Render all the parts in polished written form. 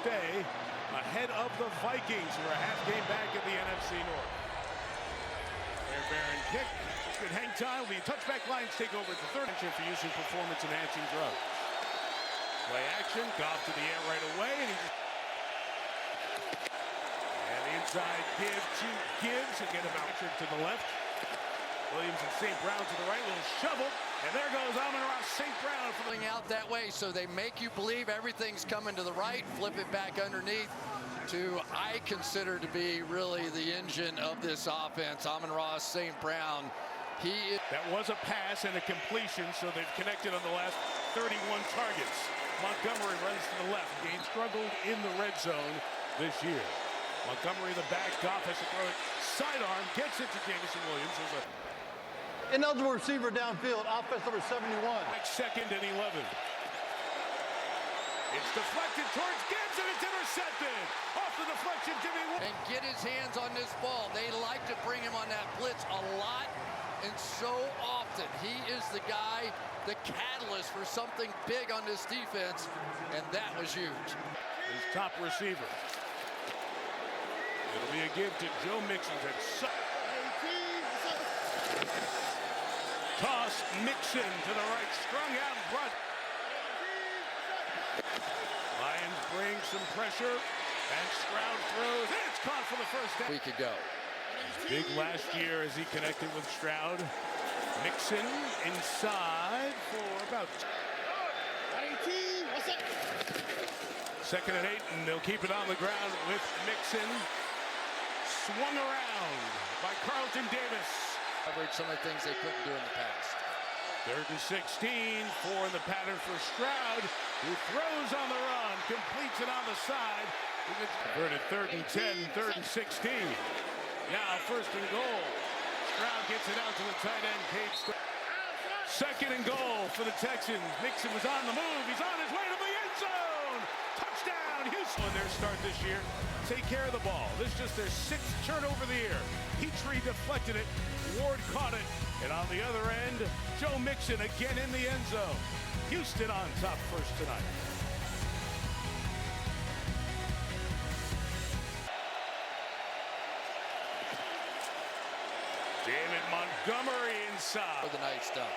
stay ahead of the Vikings, who are a half game back in the NFC North. Baron kick. Good hang time. The touchback Lions take over at the third action for using performance-enhancing drugs. Play action. Goff to the air right away, and the inside give to Gibbs. Again, about to the left. Williams and St. Brown to the right. Little shovel, and there goes Amon-Ra St. Brown Pulling out that way, so they make you believe everything's coming to the right. Flip it back underneath to I consider to be really the engine of this offense, Amon-Ra St. Brown. That was a pass and a completion, so they've connected on the last 31 targets. Montgomery runs to the left. Gaines struggled in the red zone this year. Montgomery the back. Goff has to throw it sidearm, gets it to Jameson Williams. There's a ineligible receiver downfield, offense number 71. Second and 11. It's deflected towards Gibbs, and it's intercepted. Off the deflection, Jimmy Williams. And get his hands on this ball. They like to bring him on that blitz a lot and so often. He is the guy, the catalyst for something big on this defense, and that was huge. His top receiver. It'll be a give to Joe Mixon. Toss Mixon to the right, strung out front. Lions bring some pressure, and Stroud throws, and it's caught for the first down. We could go. Big last year as he connected with Stroud. Mixon inside for about 18. What's up? second and 8, and they'll keep it on the ground with Mixon. Swung around by Carlton Davis. Covered some of the things they couldn't do in the past. Third and 16, 4 in the pattern for Stroud, who throws on the run, completes it on the side. Converted third and 10, third and 16. Now first and goal. Stroud gets it out to the tight end, Cade. Second and goal for the Texans. Mixon was on the move. He's on his way to the end zone. Touchdown, Houston. On their start this year, take care of the ball. This is just their 6th turnover of the year. Petrie deflected it. Ward caught it. And on the other end, Joe Mixon again in the end zone. Houston on top first tonight. David Montgomery inside. For the nice stuff.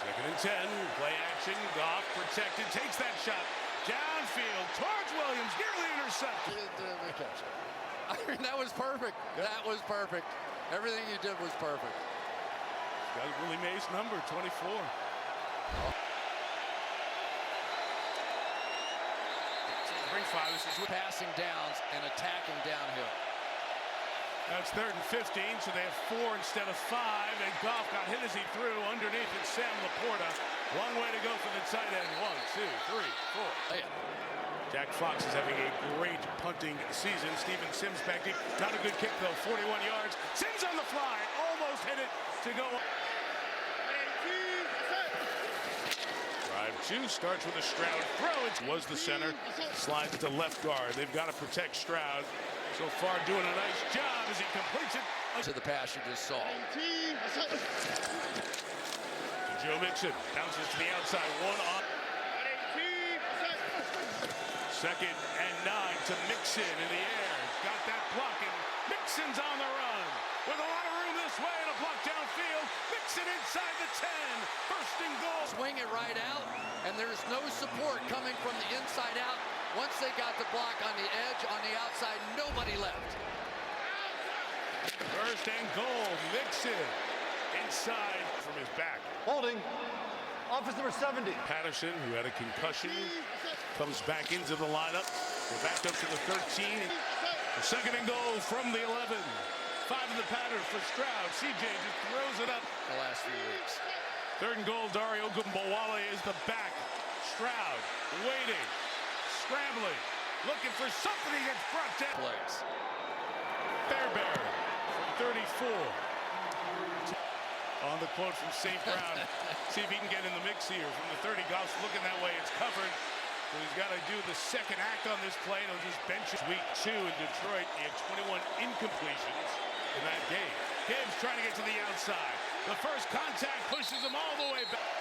Second and 10, play action. Goff protected, takes that shot downfield towards Williams, nearly intercepted. I mean, that was perfect. Yep. That was perfect. Everything you did was perfect. Got Willie Mays' number, 24. Bring 5. This is Passing downs and attacking downhill. That's third and 15, so they have 4 instead of 5, and Goff got hit as he threw. Underneath it, Sam Laporta. Long way to go for the tight end. 1, 2, 3, 4. Yeah. Jack Fox is having a great punting season. Steven Sims back deep. Not a good kick, though. 41 yards. Sims on the fly. Almost hit it to go. Drive 2 starts with a Stroud throw. It was the center. Slides to left guard. They've got to protect Stroud. So far doing a nice job as he completes it. To the pass you just saw. To Joe Mixon. Bounces to the outside. 1 on. Second and 9 to Mixon in the air. Got that block, and Mixon's on the run. With a lot of room this way and a block downfield. Mixon inside the 10. First and goal. Swing it right out, and there's no support coming from the inside out. Once they got the block on the edge, on the outside, nobody left. First and goal. Mixon inside from his back. Holding. Offense number 70. Patterson, who had a concussion, comes back into the lineup. We're back up to the 13. The second and goal from the 11. 5 in the pattern for Stroud. CJ just throws it up. The last few weeks. Third and goal. Dario Ogunbowale is the back. Stroud waiting, scrambling, looking for something. He gets brought down. Plays. Fairbairn from 34. On the quote from St. Brown. See if he can get in the mix here. From the 30, Goff's looking that way. It's covered. So he's got to do the second act on this play. He'll just bench it. Week 2 in Detroit. He had 21 incompletions in that game. Gibbs trying to get to the outside. The first contact pushes him all the way back.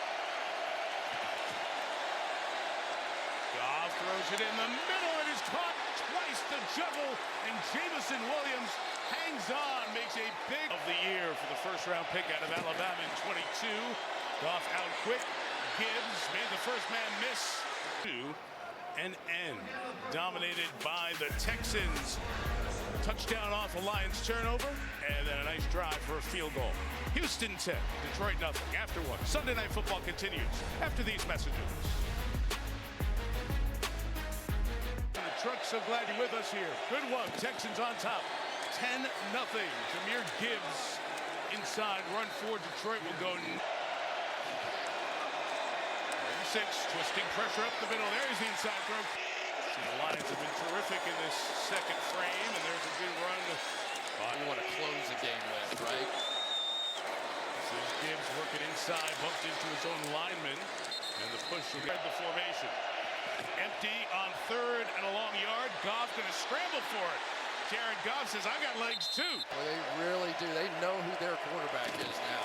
Goff throws throws it in the middle. It is caught twice the juggle, and Jameson Williams hangs on, makes a big of the year for the first-round pick out of Alabama in 22. Goff out quick. Gibbs made the first man miss. And end. Dominated by the Texans. Touchdown off a Lions turnover, and then a nice drive for a field goal. Houston 10, Detroit nothing. After one, Sunday Night Football continues after these messages. And the truck, so glad you're with us here. Good one, Texans on top, 10-0. Jahmyr Gibbs inside, run for Detroit will go. 6, twisting pressure up the middle. There's the inside throw. The Lions have been terrific in this second frame, and there's a good run. You want to close the game with, right? This is Gibbs working inside, bumped into his own lineman, and the push will get the formation. Empty on third and a long yard. Goff going to scramble for it. Jared Goff says, I got legs too. Well, they really do. They know who their quarterback is now.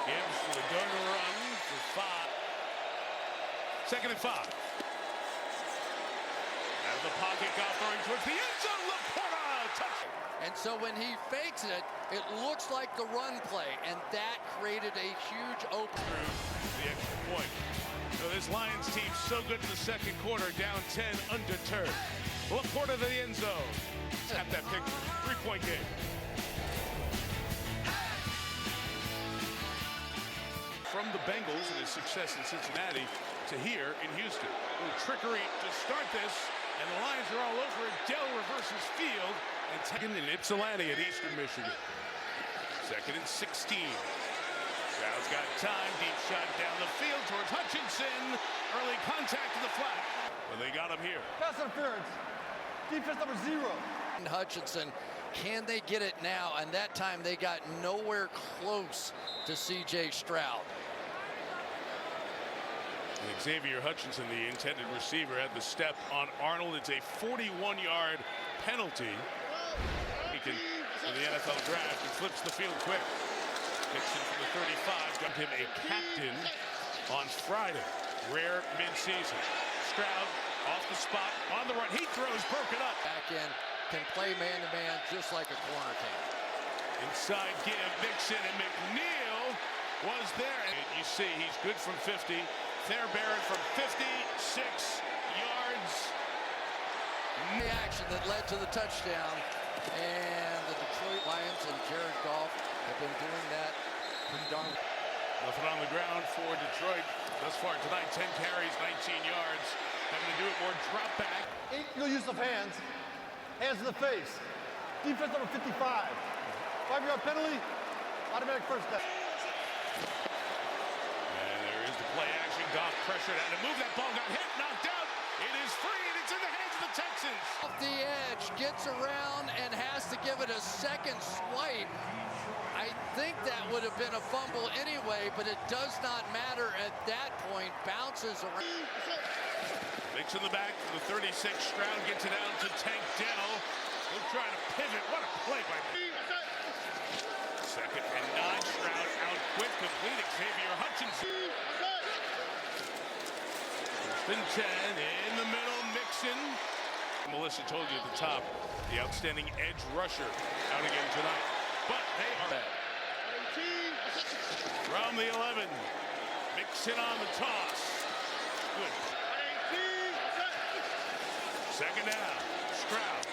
Gibbs for the gun run for 5. Second and 5. Out of the pocket, Goff throwing towards the end zone. Laporta, touch. And so when he fakes it, it looks like the run play, and that created a huge opening. Through the extra point. So this Lions team so good in the second quarter, down 10, undeterred. Laporta to the end zone. Tap that picture. 3-point game. From the Bengals and his success in Cincinnati to here in Houston. A little trickery to start this, and the Lions are all over it. Dell reverses field, and taken in Ypsilanti at Eastern Michigan. Second and 16. Stroud's got time, deep shot down the field towards Hutchinson. Early contact to the flat, but they got him here. Pass interference. Defense number 0. And Hutchinson, can they get it now? And that time they got nowhere close to C.J. Stroud. And Xavier Hutchinson, the intended receiver, had the step on Arnold. It's a 41-yard penalty. He can, in the NFL draft, and flips the field quick. Dixon from the 35 got him a captain on Friday. Rare mid-season. Stroud off the spot, on the run. He throws, broken up. Back in, can play man-to-man just like a corner can. Inside give, Nixon, and McNeil was there. And you see he's good from 50. Fairbairn from 56 yards. The action that led to the touchdown. And the Detroit Lions and Jared Goff have been doing that pretty darn. Nothing on the ground for Detroit thus far tonight. 10 carries, 19 yards. Having to do it more drop back. No use of hands. Hands in the face. Defense number 55. 5-yard penalty. Automatic first down. And there is the play action. Goff pressured and to move. That ball got hit, knocked out. It is free and it's in the hands of the Texans. Off the edge, gets around and has to give it a second swipe. I think that would have been a fumble anyway, but it does not matter at that point. Bounces around. Mix in the back for the 36. Stroud gets it out to Tank Dell. He'll try to pivot. What a play by. Second and 9. Stroud out quick, complete. Xavier Hutchinson. First and 10 in the middle. Mixon. Melissa told you at the top, the outstanding edge rusher out again tonight. But they are bad. From the 11. Mixon on the toss. Good. Second down. Stroud.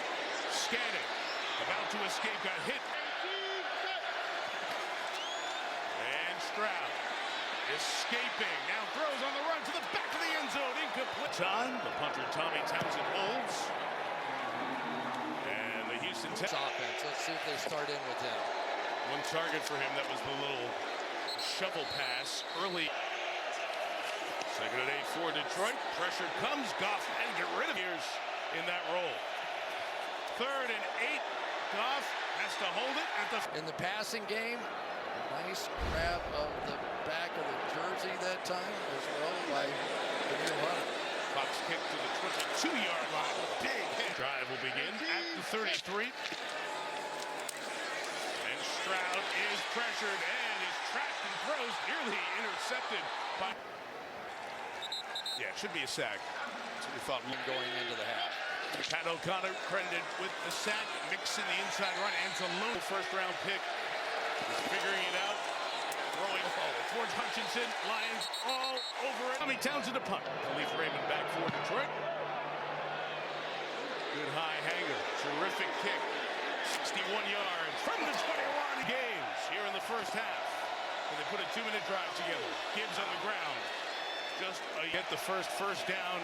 Scanning. About to escape. Got hit. And Stroud escaping. Now throws on the run to the back of the end zone. Incomplete. Time. The punter Tommy Townsend holds. And the Houston Texans Offense. Let's see if they start in with him. One target for him. That was the little shovel pass early. Second and 8 for Detroit. Pressure comes. Goff and get rid of years in that role. Third and 8. Goff has to hold it at the. In the passing game, nice grab of the back of the jersey that time as well by Daniel Hunter. Fox kick to the 22-yard line. Big hit. Drive will begin at the 33. And Stroud is pressured and is trapped and throws nearly intercepted by. Yeah, it should be a sack. That's what we thought. Going into the half. Pat O'Connor credited with the sack, mixing the inside run. Anzalone, first-round pick, is figuring it out. Throwing towards Hutchinson. Lions all over it. Tommy Townsend to punt. Khalif Raymond back for Detroit. Good high hanger. Terrific kick. 61 yards from the 21 games here in the first half. And they put a 2-minute drive together. Gibbs on the ground. Just get the first down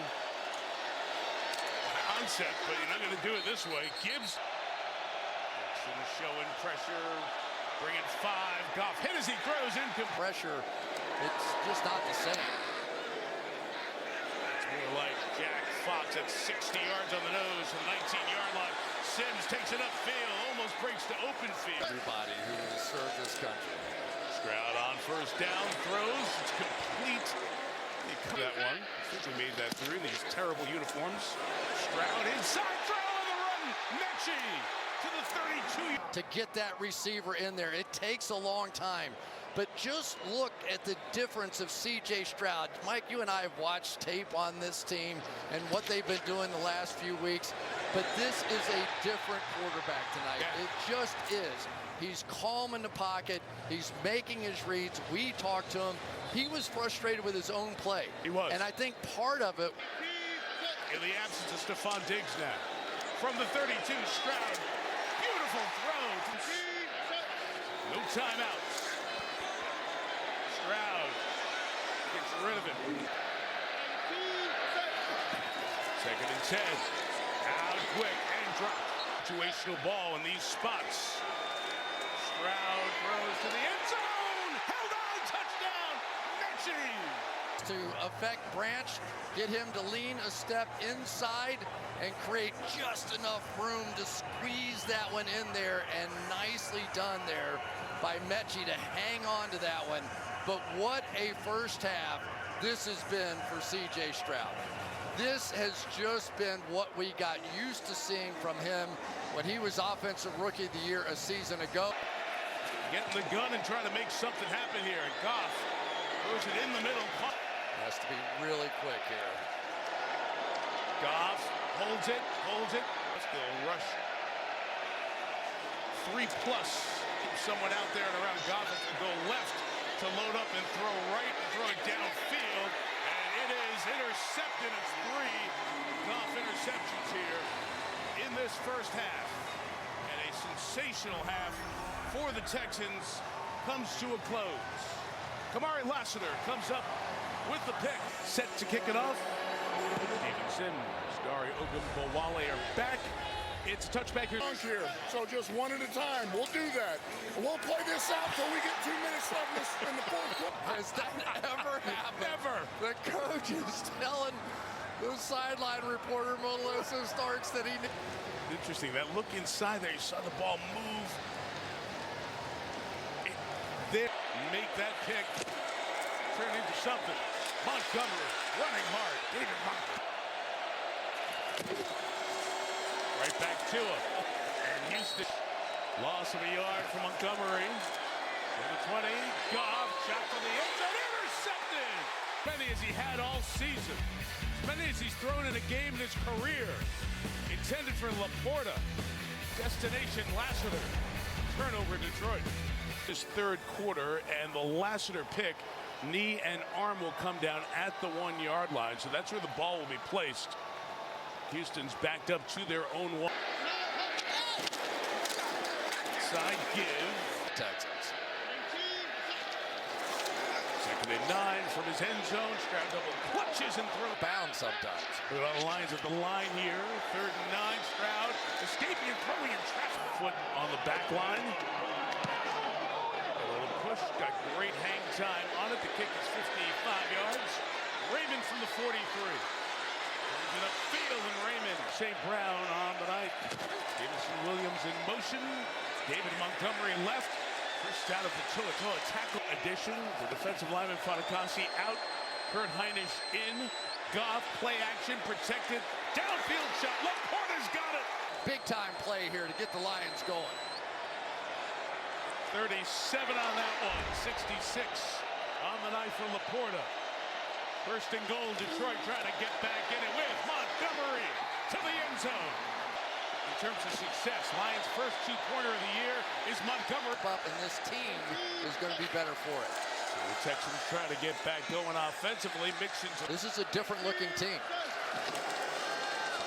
concept, but you're not going to do it this way. Gibbs showing pressure, bringing 5. Goff hit as he throws in. Pressure, it's just not the same. It's more like Jack Fox at 60 yards on the nose from the 19-yard line. Sims takes it upfield, almost breaks to open field. Everybody who has served this country. Stroud on first down, throws, it's complete. That one. I think we made that through these terrible uniforms. Stroud inside, throw on the run. Mechie to the 32. To get that receiver in there, it takes a long time. But just look at the difference of C.J. Stroud. Mike, you and I have watched tape on this team and what they've been doing the last few weeks. But this is a different quarterback tonight. Yeah. It just is. He's calm in the pocket. He's making his reads. We talked to him. He was frustrated with his own play. He was. And I think part of it. In the absence of Stephon Diggs now. From the 32, Stroud. Beautiful throw. No timeouts. Stroud gets rid of it. 2nd and 10. Out quick and drop. Situational ball in these spots. Stroud throws to the end zone. Held on. Touchdown. Mechie. To affect Branch, get him to lean a step inside and create just enough room to squeeze that one in there, and nicely done there by Mechie to hang on to that one. But what a first half this has been for C.J. Stroud. This has just been what we got used to seeing from him when he was Offensive Rookie of the Year a season ago. Getting the gun and trying to make something happen here. And Goff throws it in the middle. Has to be really quick here. Goff holds it. Still rush. 3+. Keep someone out there and around Goff to go left to load up and throw right and throw it downfield. And it is intercepted. It's 3 Goff interceptions here in this first half. And a sensational half for the Texans comes to a close. Kamari Lassiter comes up with the pick. Set to kick it off. Stevenson, Dari Ogunbowale are back. It's a touchback here. So just one at a time. We'll do that. We'll play this out till we get 2 minutes left in the fourth quarter. Has that ever happened? Never. The coach is telling the sideline reporter, Melissa Starks, that he... Interesting, that look inside there, you saw the ball move. There, make that pick turn into something. Montgomery running hard. David Montgomery. Right back to him. And Houston, loss of a yard for Montgomery. From the 20, Goff, shot to the end zone, intercepted. As many as he had all season. As many as he's thrown in a game in his career. Intended for Laporta. Destination Lassiter. Turnover Detroit. His third quarter, and the Lassiter pick, knee and arm will come down at the 1-yard line. So that's where the ball will be placed. Houston's backed up to their own one. Side give. Texans. 2nd and 9 from his end zone. Stroud double clutches and throws. Bound sometimes. Put on the lines at the line here. 3rd and 9. Stroud escaping and throwing in traffic. Foot on the back line. Push, got great hang time on it. The kick is 55 yards. Raymond from the 43. Brings it upfield, and Raymond. St. Brown on the night. Jameson Williams in motion. David Montgomery left. First out of the Chilatoa tackle addition. The defensive lineman Fadakasi out. Kurt Heinisch in. Goff, play action, protected. Downfield shot. Laporta's got it. Big time play here to get the Lions going. 37 on that one, 66 on the night for Laporta. First and goal, Detroit trying to get back in it with Montgomery to the end zone. In terms of success, Lions' first 2-pointer of the year is Montgomery. Up, and this team is going to be better for it. So the Texans trying to get back going offensively. Mixon's This is a different-looking team.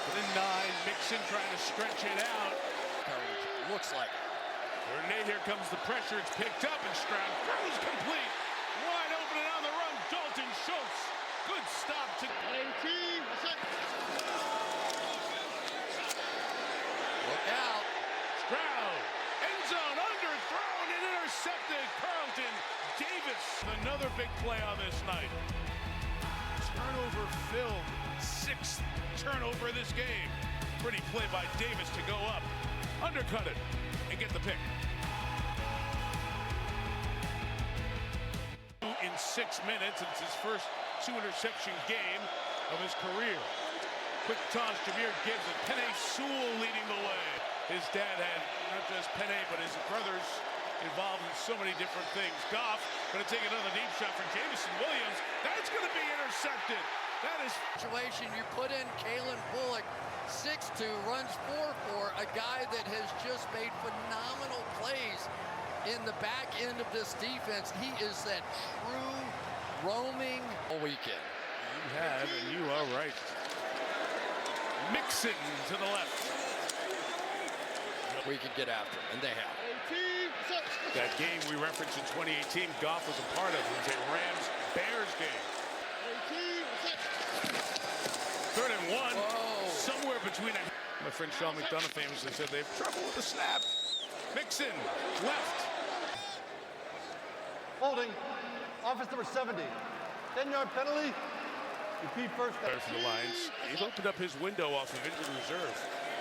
within 9. Mixon trying to stretch it out. Looks like it. Third and 8, here comes the pressure. It's picked up, and Stroud throws complete. Wide open and on the run, Dalton Schultz. Good stop to... Look out. Stroud, end zone, underthrown and intercepted. Carlton Davis, another big play on this night. Turnover filled, 6th turnover of this game. Pretty play by Davis to go up, undercut it, and get the pick. In 6 minutes, it's his first 2-interception game of his career. Quick toss, Jameer Gibbs, and Penei Sewell leading the way. His dad had not just Penei, but his brothers involved in so many different things. Goff going to take another deep shot for Jameson Williams. That's going to be intercepted. That is... Situation, you put in Kalen Bullock, 6'2", runs 4'4", a guy that has just made phenomenal plays in the back end of this defense. He is that true roaming weekend. You have, and you are right. Mixon to the left. We can get after him, and they have. That game we referenced in 2018, Goff was a part of. It was a Rams-Bears game. 3rd and 1. Whoa. Somewhere between a... My friend Sean McDonough famously said they have trouble with the snap. Mixon, left. Holding. Offense number 70. 10-yard penalty. Repeat first down. For the Lions. He's opened up his window off of injured reserve.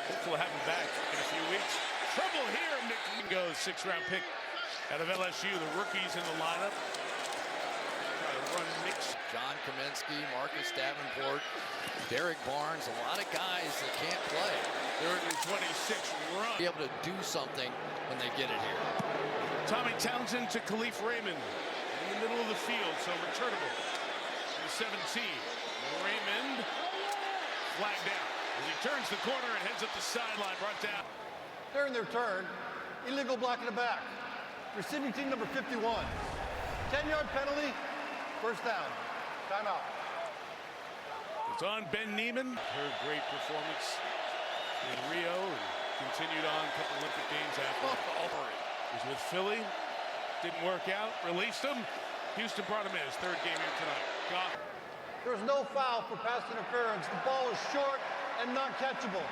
Hopefully have him back in a few weeks. Trouble here. Mixon goes, 6th-round pick out of LSU. The rookies in the lineup. Try to run mix. John Kaminsky, Marcus Davenport, Derek Barnes, a lot of guys that can't play. 3rd and 26 run. Be able to do something when they get it here. Tommy Townsend to Khalif Raymond in the middle of the field, so returnable. The 17. Raymond flagged down as he turns the corner and heads up the sideline, brought down. During their turn, illegal block in the back. Receiving team number 51. 10-yard penalty, first down. Timeout. It's on Ben Neiman. Her great performance in Rio and continued on a couple Olympic Games after. He was with Philly, didn't work out, released him. Houston brought him in his 3rd game here tonight. Goff. There was no foul for pass interference. The ball is short and not catchable.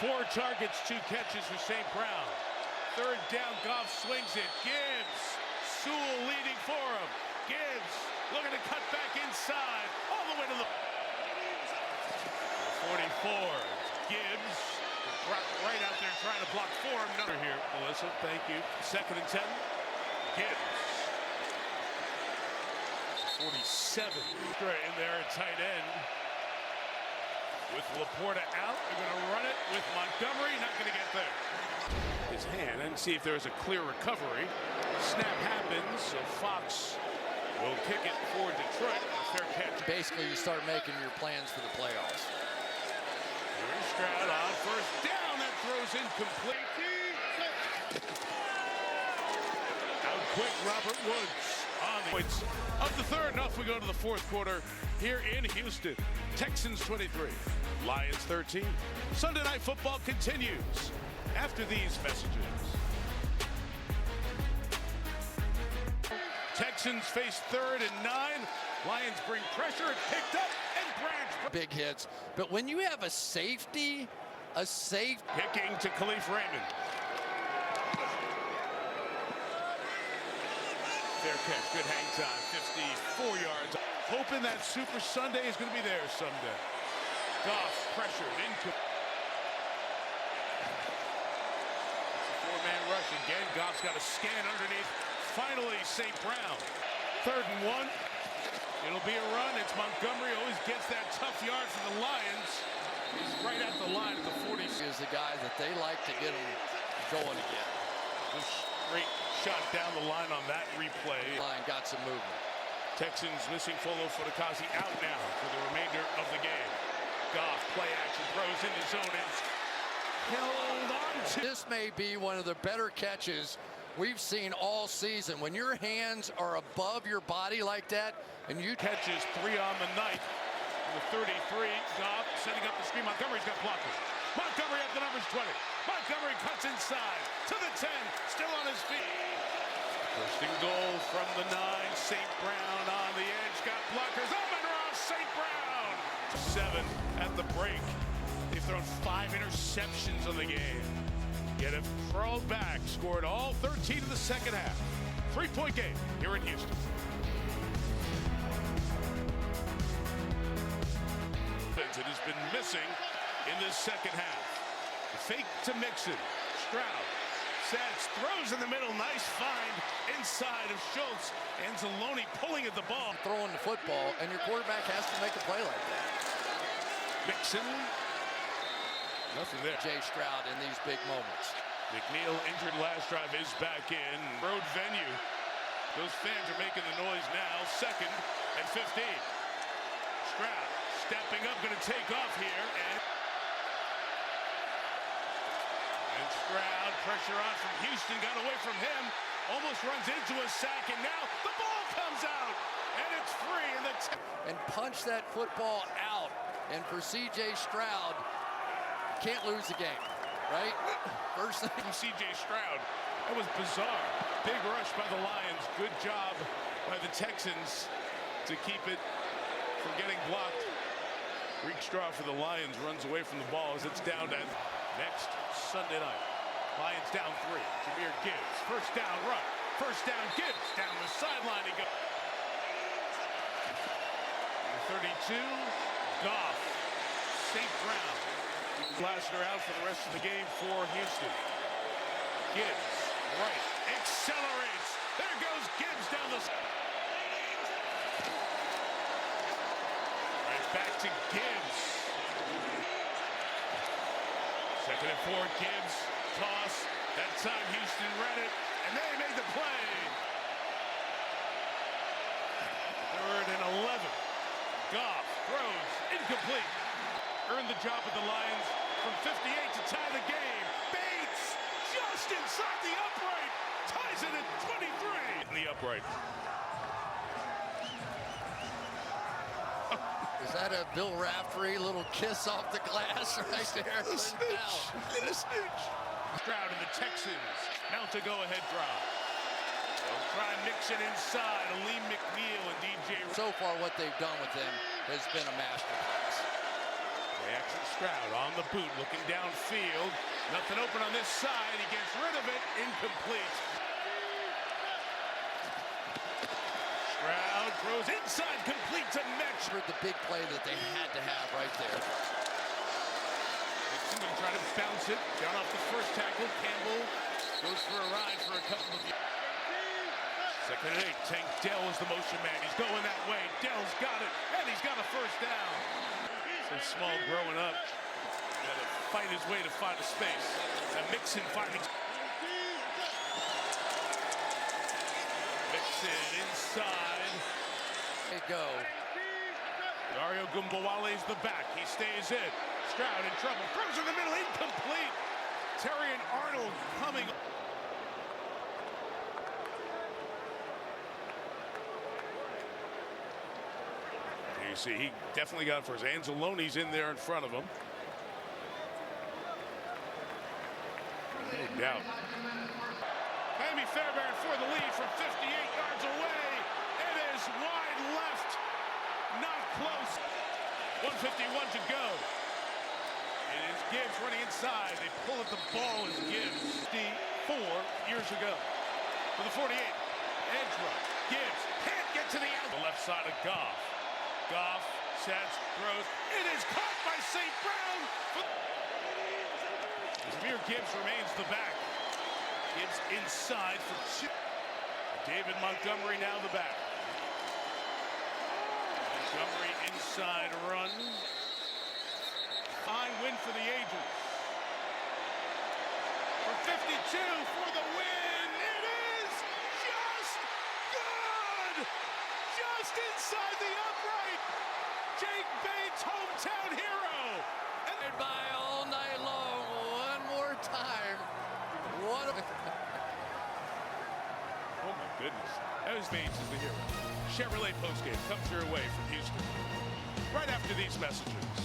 4 targets, 2 catches for St. Brown. 3rd down, Goff swings it. Gibbs, Sewell leading for him. Gibbs looking to cut back inside, all the way to the 44. Gibbs right out there trying to block for him. Number here, Melissa, thank you. 2nd and 10. Gibbs. 47. Right in there at tight end. With Laporta out, they're going to run it with Montgomery, not going to get there. His hand, and see if there's a clear recovery. Snap happens, so Fox will kick it for Detroit. A fair catch. Basically, you start making your plans for the playoffs. Here's Stroud on 1st down, that throws incomplete. Out quick, Robert Woods on the points of the 3rd, and off we go to the 4th quarter here in Houston. Texans 23, Lions 13. Sunday Night Football continues after these messages. Texans face 3rd and 9. Lions bring pressure, it's picked up, and Branch. Big hits, but when you have a safety, Kicking to Khalif Raymond. Fair catch, good hang time, 54 yards. Hoping that Super Sunday is going to be there someday. Goff pressured, incomplete. It's a 4-man rush again. Goff's got a scan underneath. Finally, St. Brown. 3rd and 1. It'll be a run. It's Montgomery, always gets that tough yard for the Lions. He's right at the line at the 40. Is the guy that they like to get him going again. Just straight shot down the line on that replay. Line got some movement. Texans missing Folo Fotokasi out now for the remainder of the game. Goff, play action, throws into zone and held on to. This may be one of the better catches we've seen all season. When your hands are above your body like that, and you Catches 3 on the night. The 33, Goff setting up the screen. Montgomery's got blockers. Montgomery up the numbers 20. Montgomery cuts inside to the 10, still on his feet. First and goal from the 9. St. Brown on the edge, got blockers. Ross, St. Brown. 7 at the break. They've thrown 5 interceptions on the game. Yet have crawled back, scored all 13 in the second half. 3-point game here in Houston. It has been missing in this second half. The fake to Mixon. Stroud sets, throws in the middle. Nice find inside of Schultz. Anzalone pulling at the ball. throwing the football, and your quarterback has to make a play like that. Mixon. Nothing there. Jay Stroud in these big moments. McNeil injured last drive is back in. Road venue. Those fans are making the noise now. 2nd and 15. Stroud stepping up, going to take off here. And Stroud, pressure on from Houston, got away from him. Almost runs into a sack, and now the ball comes out. And it's free. And punch that football out. And for C.J. Stroud, can't lose the game, right? First thing from C.J. Stroud. That was bizarre. Big rush by the Lions. Good job by the Texans to keep it from getting blocked. Greek straw for the Lions, runs away from the ball as it's down to next Sunday night. Lions down 3. Jahmyr Gibbs. First down run. First down Gibbs. Down the sideline he goes. 32. Goff. St. Brown. Blaster out for the rest of the game for Houston. Gibbs. Right. Accelerates. There goes Gibbs down the back to Gibbs. 2nd and 4, Gibbs. Toss. That time Houston read it, and they made the play. 3rd and 11. Goff throws. Incomplete. Earned the job with the Lions from 58 to tie the game. Bates just inside the upright. Ties it at 23. In the upright. Is that a Bill Raftery little kiss off the glass right there? A snitch. Stroud and the Texans mount a go-ahead drive. They'll try Mixon inside. Aleem McNeil and DJ. So far, what they've done with him has been a masterclass. Reaction Stroud on the boot, looking downfield. Nothing open on this side. He gets rid of it. Incomplete. Stroud throws inside, complete to Metch. The big play that they had to have right there. Nixon going to try to bounce it. Down off the first tackle. Campbell goes for a ride for a couple of years. 2nd and 8. Tank Dell is the motion man. He's going that way. Dell's got it, and he's got a first down. So Small growing up. Got to fight his way to find a space. And Mixon finding. Mixon inside. They go. Dario Gumbawale's the back. He stays in. Stroud in trouble. Throws in the middle. Incomplete. Terrion Arnold coming. You see, he definitely got it first. Anzalone's in there in front of him. No doubt. Miami Fairbairn for the lead from 58 yards away. It is wide left. Not close. 1:51 to go. It is Gibbs running inside. They pull at the ball as Gibbs. 4 years ago. For the 48. Edge run. Gibbs can't get to the out. The left side of Goff. Goff sets, throws. It is caught by St. Brown. Jahmyr Gibbs remains the back. Gibbs inside for 2. David Montgomery now the back. Montgomery inside run. Fine win for the Agents. For 52 for the win. It is just good. Just inside the upright. Jake Bates, hometown hero. And by all night long, one more time. What a... Oh my goodness. Those Bates is the hero. Chevrolet postgame comes your way from Houston right after these messages.